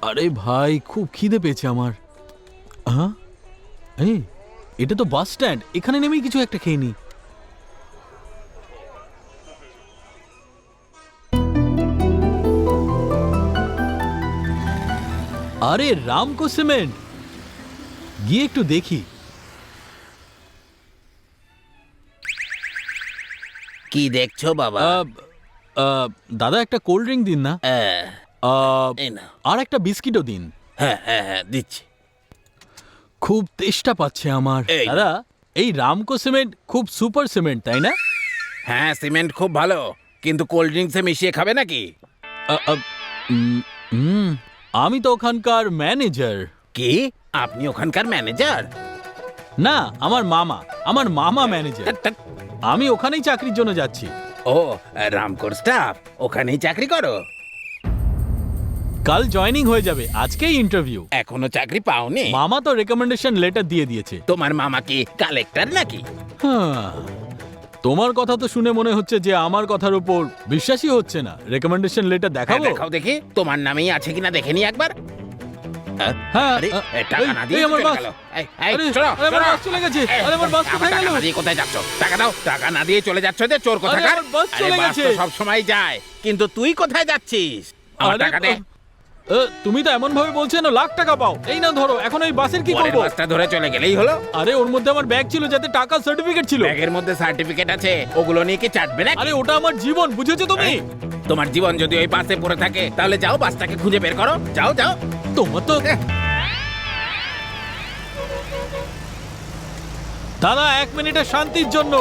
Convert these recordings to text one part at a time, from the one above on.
আরে ভাই, খুব খিদে পেয়েছে আমার। হ্যাঁ, এই এটা তো বাস স্ট্যান্ড, এখানে নেমেই কিছু একটা খেয়ে নি। আরে রামকো সিমেন্ট, গিয়ে একটু দেখি। কি দেখছো বাবা? দাদা একটা কোল্ড ড্রিঙ্ক দিন না। এই না। আর একটা বিস্কিটও দিন। হ্যাঁ হ্যাঁ হ্যাঁ, দিচ্ছি। খুব তেষ্টা পাচ্ছে আমার। এই দাদা, এই রামকো সিমেন্ট খুব সুপার সিমেন্ট, তাই না? হ্যাঁ, সিমেন্ট খুব ভালো, কিন্তু কোল্ড ড্রিঙ্কসে মিশিয়ে খাবে নাকি? আ, আ, উম, উম, আমি তো ওখানকার ম্যানেজার। কি? আপনি ওখানকার ম্যানেজার? না, আমার মামা ম্যানেজার। আমি ওখানেই চাকরির জন্য যাচ্ছি। ও, রামকোর স্টাফ, ওখানেই চাকরি করো? কাল জয়েনিং হয়ে যাবে, আজকেই ইন্টারভিউ। এখনো চাকরি পাওনি? মামা তো রেকমেন্ডেশন লেটার দিয়ে দিয়েছে। তোমার মামা কি কালেক্টর নাকি? হ্যাঁ, তোমার কথা তো শুনে মনে হচ্ছে যে আমার কথার উপর বিশ্বাসই হচ্ছে না। রেকমেন্ডেশন লেটার হ্যাঁ, দেখাবো? দেখাও দেখি, তোমার নামেই আছে কিনা দেখে নি একবার। হ্যাঁ, আরে, টাকা না দিয়ে এই আমার চলে বাস। গেল। এই, আরে, চলো, আরে, আমার চলো। বাস চলে গেছে। আরে, আমার বাস কোথায় টাকা গেল? না দিয়ে কোথায় যাচ্ছ? টাকা দাও। টাকা না দিয়ে চলে যাচ্ছ যে চোর কোথাকার। আমার বাস চলে গেছে। সব সময় যায়, কিন্তু তুই কোথায় যাচ্ছিস? আমার আরে, টাকা দে। তুমি তো এমন ভাবে বলছেন লাখ টাকা পাও। এই না ধরো, এখন ওই বাসের কি পরের করবো? বাসটা ধরে চলে গেলেই হলো। আরে, ওর মধ্যে আমার ব্যাগ ছিল, যাতে টাকা সার্টিফিকেট ছিল। ব্যাগের মধ্যে সার্টিফিকেট আছে, ওগুলো নিয়ে কি চাটবে না? আরে, ওটা আমার জীবন, বুঝেছো তুমি? তোমার জীবন যদি ওই বাসে পড়ে থাকে, তাহলে যাও বাসটাকে খুঁজে বের করো। যাও যাও। তোমার তো দাদা, 1 মিনিটের শান্তির জন্য।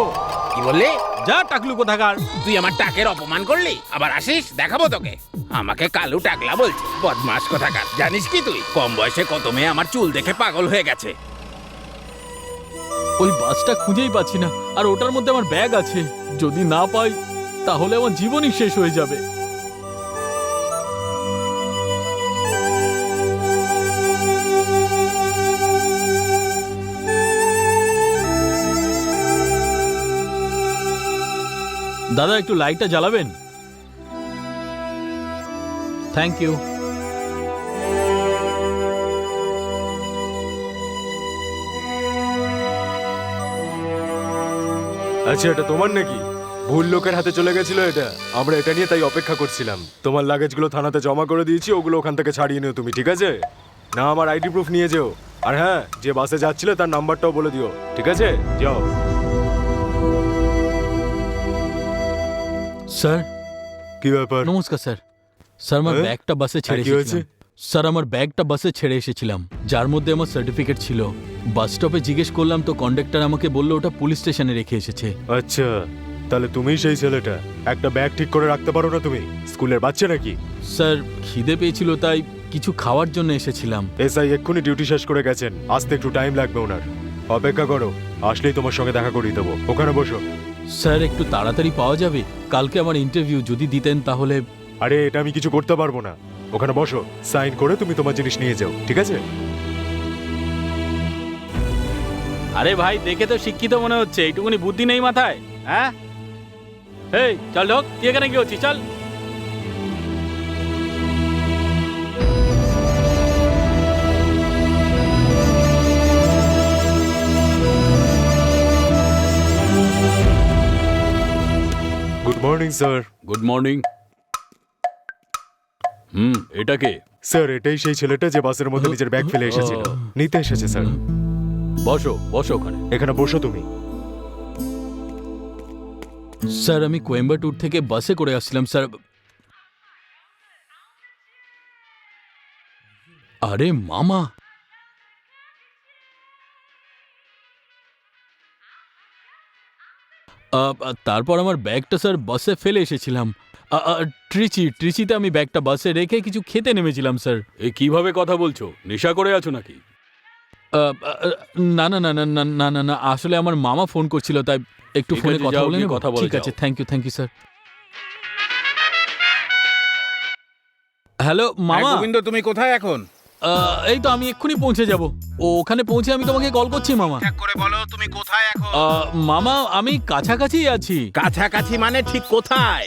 কি বললি? যা টাকলু কোথাকার। তুই আমার টাকের অপমান করলি, আবার আসিস, দেখাবো তোকে। আমাকে কালু টাকলা বলছি, বদমাস কোথাকার। জানিস কি তুই, কম বয়সে কত মেয়ে আমার চুল দেখে পাগল হয়ে গেছে। ওই বাসটা খুঁজেই পাচ্ছি না, আর ওটার মধ্যে আমার ব্যাগ আছে। যদি না পাই, তাহলে আমার জীবনই শেষ হয়ে যাবে। দাদা, একটু লাইটটা জ্বালাবেন? Thank you. আচ্ছা, এটা তোমার নাকি? ভুল লোকের হাতে চলে গেছিল এটা। আমরা এটা নিয়ে তাই অপেক্ষা করছিলাম। তোমার লাগেজগুলো থানাতে জমা করে দিয়েছি, ওগুলো ওখান থেকে ছাড়িয়ে নিও তুমি, ঠিক আছে? না, আমার আইডি প্রুফ নিয়ে যেও। আর হ্যাঁ, যে বাসে যাচ্ছিল তার নাম্বারটাও বলে দিও, ঠিক আছে? যাও। স্যার, কি ব্যাপার? নমস্কার স্যার। স্যার, আমার হ্যাঁ? ব্যাগটা বাসে ছেড়ে কি হয়েছে? এসেছিলাম। স্যার, আমার ব্যাগটা বাসে ছেড়ে এসেছিলাম, যার মধ্যে আমার সার্টিফিকেট ছিল। বাস স্টপে জিজ্ঞেস করলাম তো কন্ডাক্টর আমাকে বললো ওটা পুলিশ স্টেশনে রেখে এসেছে। আচ্ছা, তাহলে তুমিই সেই ছেলেটা। একটা ব্যাগ ঠিক করে রাখতে পারো না তুমি? স্কুলের বাচ্চা নাকি? স্যার, খিদে পেয়েছিল তাই কিছু খাওয়ার জন্য এসেছিলাম। এসআই এক্ষুনি ডিউটি শেষ করে গেছেন, আসতে একটু টাইম লাগবে ওনার। অপেক্ষা করো, আসলেই তোমার সঙ্গে দেখা করিয়ে দেবো। ওখানে বসো। স্যার, একটু তাড়াতাড়ি পাওয়া যাবে? কালকে আমার ইন্টারভিউ, যদি দিতেন তাহলে। আরে, এটা আমি কিছু করতে পারবো না। ওখানে বসো, সাইন করে তুমি তোমার জিনিস নিয়ে যাও, ঠিক আছে? আরে ভাই, দেখে তো শিক্ষিত মনে হচ্ছে, এইটুকুনি বুদ্ধি নেই মাথায়? হ্যাঁ, এই চল ঢোক, তুই এখানে কি হচ্ছিস? চল। Good morning sir. Good morning. এটা কে? স্যার, এটাই সেই ছেলেটা যে বাসের মধ্যে নিজের ব্যাগ ফেলে এসেছিল। নিতে এসেছে স্যার। বসো বসো ওখানে। এখানে বসো তুমি। স্যার, আমি কোয়েম্বাটুর থেকে বাসে করে আসছিলাম স্যার। আরে মামা, তারপর আমার ব্যাগটা স্যার বাসে ফেলে এসেছিলাম। ট্রিচিতে আমি ব্যাগটা বাসে রেখে কিছু খেতে নেমেছিলাম স্যার। এই কিভাবে কথা বলছো? নেশা করে আছো নাকি? না না না না না না না না, আসলে আমার মামা ফোন করছিল, তাই একটু ঠিক ফোনে আছে, কথা যাও, বলে গিয়ে নেব। কথা বলে ঠিক আছে, যাও। Thank you sir. হ্যালো মামা। গোবিন্দ, তুমি কোথায় এখন? এই তো আমি এক্ষুনি পৌঁছে যাব। ওখানে পৌঁছে আমি তোমাকে কল করছি মামা। ঠিক করে বলো, তুমি কোথায় এখন? মামা, আমি কাছাকাছি আছি। কাছাকাছি মানে ঠিক কোথায়?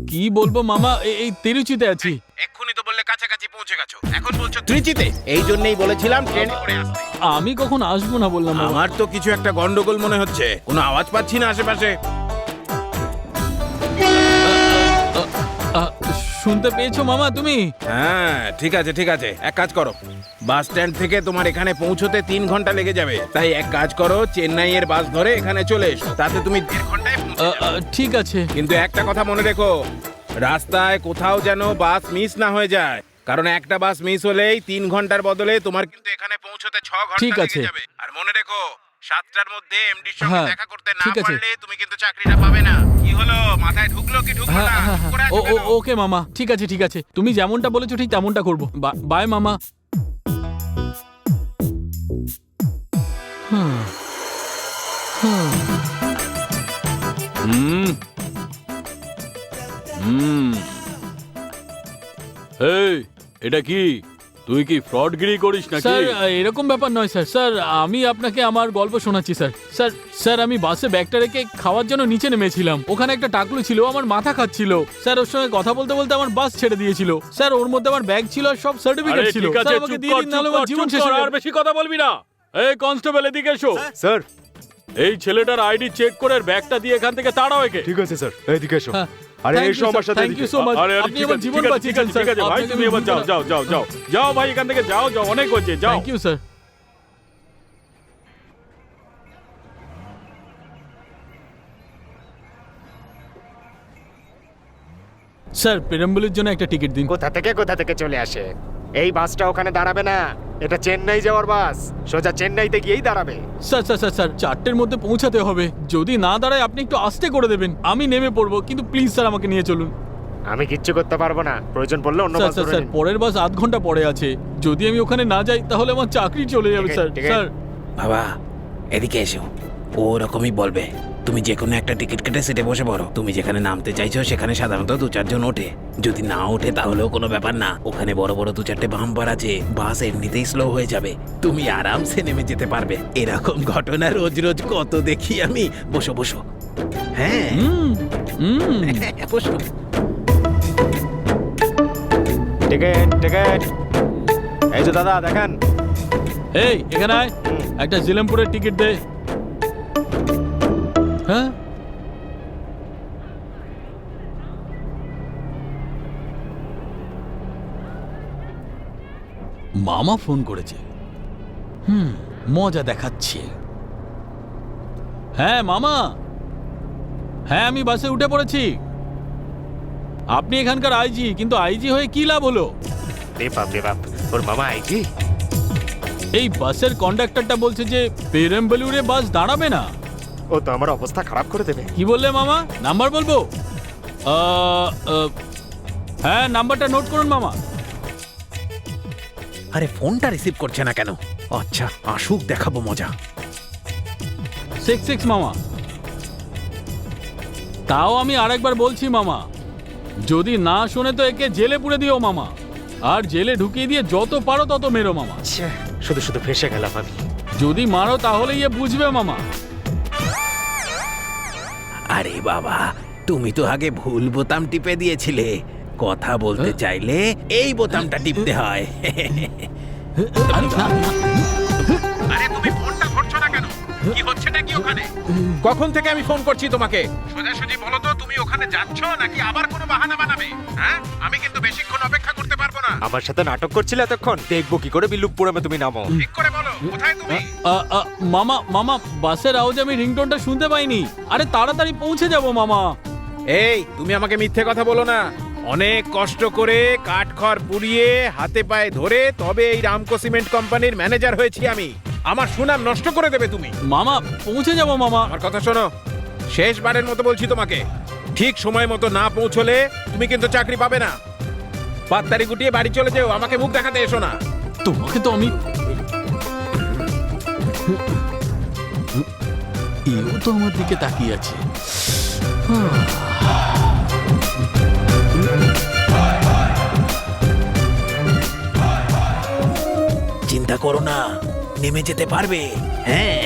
কি বলবো মামা, এই তিরুচিতে আছি। এক্ষুনি তো বললে কাছাকাছি পৌঁছে গেছো, এখন বলছো ত্রিচিতে। এই জন্যই বলেছিলাম ট্রেনে করে আসতে। আমি কখন আসবো না বললাম বাবা। আমার তো কিছু একটা গন্ডগোল মনে হচ্ছে, কোনো আওয়াজ পাচ্ছি না আশেপাশে। আ, শুনতে পেয়েছো মামা তুমি? হ্যাঁ ঠিক আছে ঠিক আছে, এক কাজ করো, বাস স্ট্যান্ড থেকে তোমার এখানে পৌঁছতে 3 ঘন্টা লেগে যাবে। তাই এক কাজ করো, চেন্নাইয়ের বাস ধরে এখানে চলে এসো, তাতে তুমি 1.5 ঘন্টায় পৌঁছে যাবে। ঠিক আছে। কিন্তু একটা কথা মনে রেখো, রাস্তায় কোথাও যেন বাস মিস না হয়ে যায়, কারণ একটা বাস মিস হলেই 3 ঘন্টার বদলে তোমার কিন্তু এখানে পৌঁছতে 6 ঘন্টা ঠিক লেগে আছে। যাবে। আর মনে রেখো, 7টার মধ্যে এমডির সঙ্গে হ্যাঁ, দেখা করতে না ঠিক আছে। পারলে তুমি কিন্তু চাকরিটা পাবে না। কি হলো, মাথায় ঢুকলো কি ঢুকলো হ্যাঁ না? হ্যাঁ হ্যাঁ। করে আছো কেন? ওকে মামা, ঠিক আছে ঠিক আছে, তুমি যেমনটা বলেছো ঠিক তেমনটা করবো। বাই মামা। হুম। হুম। হুম হুম এই, এটা কি? তুই কি ফ্রডগিরি করিস নাকি? স্যার এরকম ব্যাপার নয় স্যার। স্যার আমি আপনাকে আমার গল্প শোনাচ্ছি স্যার। স্যার স্যার আমি বাসে ব্যাগটা রেখে খাওয়ার জন্য নিচে নেমেছিলাম। ওখানে একটা টাকলু ছিল, আমার মাথা খাচ্ছিল। স্যার ওর সঙ্গে কথা বলতে বলতে আমার বাস ছেড়ে দিয়েছিল। স্যার ওর মধ্যে আমার ব্যাগ ছিল আর সব সার্টিফিকেট আরে ছিল। ঠিক আছে, স্যার আমাকে চুপ দিয়ে কর, দিন, চুপ নাহলে কর, আমার জীবন চুপ শেষ কর, হয়ে আর যাবে। বেশি কথা বলবি না। এই কনস্টেবল, এদিকে এসো। স্যার। এই ছেলেটার আইডি চেক করে ব্যাগটা দিয়ে এখান থেকে তাড়াও একে। ঠিক আছে স্যার, এইদিকে এসো। হ্যাঁ। আরে Thank এসো you, আমার sir. সাথে Thank you এদিকে। so much. আরে আপনি ঠিক আমার আছে, জীবন ঠিক আছে, বাঁচিয়েছেন ঠিক আছে, স্যার। ভাই আপনাকে তুমি আমি এবার যাও ভুলবো না। যাও যাও যাও যাও ভাই, এখান থেকে যাও যাও, অনেক হয়েছে, যাও। Thank you sir. স্যার পেরাম্বুলের জন্য একটা টিকিট দিন। কোথা থেকে চলে আসে? এই বাসটা ওখানে দাঁড়াবে না, এটা চেন্নাই যাওয়ার বাস, সোজা চেন্নাইতে গিয়েই দাঁড়াবে। স্যার স্যার স্যার স্যার 4টের মধ্যে পৌঁছাতে হবে। যদি না দাঁড়ায় আপনি একটু আস্তে করে দেবেন, আমি নেমে পড়বো, কিন্তু প্লিজ স্যার আমাকে নিয়ে চলুন। আমি কিচ্ছু করতে পারবো না, প্রয়োজন পড়লে অন্য স্যার বাস স্যার ধরে স্যার নিন। পরের বাস 8 ঘন্টা পরে আছে। যদি আমি ওখানে না যাই তাহলে আমার চাকরি চলে যাবে ঠিক স্যার। আছে, ঠিক আছে। স্যার বাবা এদিকে এসো, ও ওরকমই বলবে। তুমি যে কোনো একটা টিকিট কেটে সিটে বসে পড়ো। তুমি যেখানে নামতে চাইছো সেখানে সাধারণত 2-4 জন ওঠে, যদি না ওঠে তাহলেও কোনো ব্যাপার না। ওখানে বড় বড় 2-4টে বাম্পার আছে, বাস এমনিতেই স্লো হয়ে যাবে, তুমি আরামসে নেমে যেতে পারবে। এরকম ঘটনা রোজ রোজ কত দেখি আমি। বসো বসো। হ্যাঁ হুম হুম বসো। টিকিট। এই যে দাদা দেখেন। এই এখানে আয়, একটা জিলামপুরের টিকিট দে। হ্যাঁ মামা ফোন করেছে। মজা দেখাচ্ছে। হ্যাঁ মামা, হ্যাঁ আমি বাসে উঠে পড়েছি। আপনি এখানকার আইজি, কিন্তু আইজি হয়ে কি লাভ হলো? রে বাপ, ওর মামা আইজি। এই বাসের কন্ডাক্টরটা বলছে যে পেরাম্বলুরে বাস দাঁড়াবে না। ও তো আমার অবস্থা খারাপ করে দেবে। কি বললে মামা? নাম্বার বলবো? হ্যাঁ নাম্বারটা নোট করুন মামা। আরে ফোনটা রিসিভ করছে না কেন? আচ্ছা আসুক, দেখাবো মজা। 66 মামা। তাও আমি আরেকবার বলছি মামা, যদি না শোনে তো একে জেলে পুরে দিও মামা, আর জেলে ঢুকিয়ে দিয়ে যত পারো তত মেরো মামা। শুধু শুধু ফেসে গেলাম আমি। যদি মারো তাহলে ইয়ে বুঝবে মামা। আরে বাবা, তুমি তো আগে ভুল বোতাম টিপে দিয়েছিলে। কথা বলতে চাইলে এই বোতামটা টিপতে হয়। আরে না, না। আরে তুমি ফোনটা ধরছো না কেন? কি হচ্ছেটা কি ওখানে? কখন থেকে আমি ফোন করছি তোমাকে? সোজাসুজি বলো তো, তুমি ওখানে যাচ্ছ নাকি আবার কোনো বাহানা বানাবে? হ্যাঁ, আমি কিন্তু বেশিক্ষণ অপেক্ষা করতে পারবো না। আমার সাথে নাটক করছিলে এতক্ষণ, দেখবো কি করে বিল্লুকপুরমে তুমি নামো। ঠিক করে বলো, কোথায় তুমি? মামা মামা বাসের আওয়াজে আমি রিংটোনটা শুনতে পাইনি। আরে তাড়াতাড়ি পৌঁছে যাব মামা। এই তুমি আমাকে মিথ্যে কথা বলো না। অনেক কষ্ট করে কাঠখড় পুড়িয়ে হাতে পায়ে ধরে তবে এই রামকো সিমেন্ট কোম্পানির ম্যানেজার হয়েছি আমি। আমার সুনাম নষ্ট করে দেবে তুমি। মামা পৌঁছে যাব মামা। আমার কথা শোনো, শেষবারের মতো বলছি তোমাকে, ঠিক সময় মতো না পৌঁছলে তুমি কিন্তু চাকরি পাবে না। পাত্তারি গুটিয়ে বাড়ি চলে যেও, আমাকে মুখ দেখাতে এসো না। তোমাকে তো আমি, এও তো আমার দিকে তাকিয়ে আছে। চিন্তা করো না, নেমে যেতে পারবে। হ্যাঁ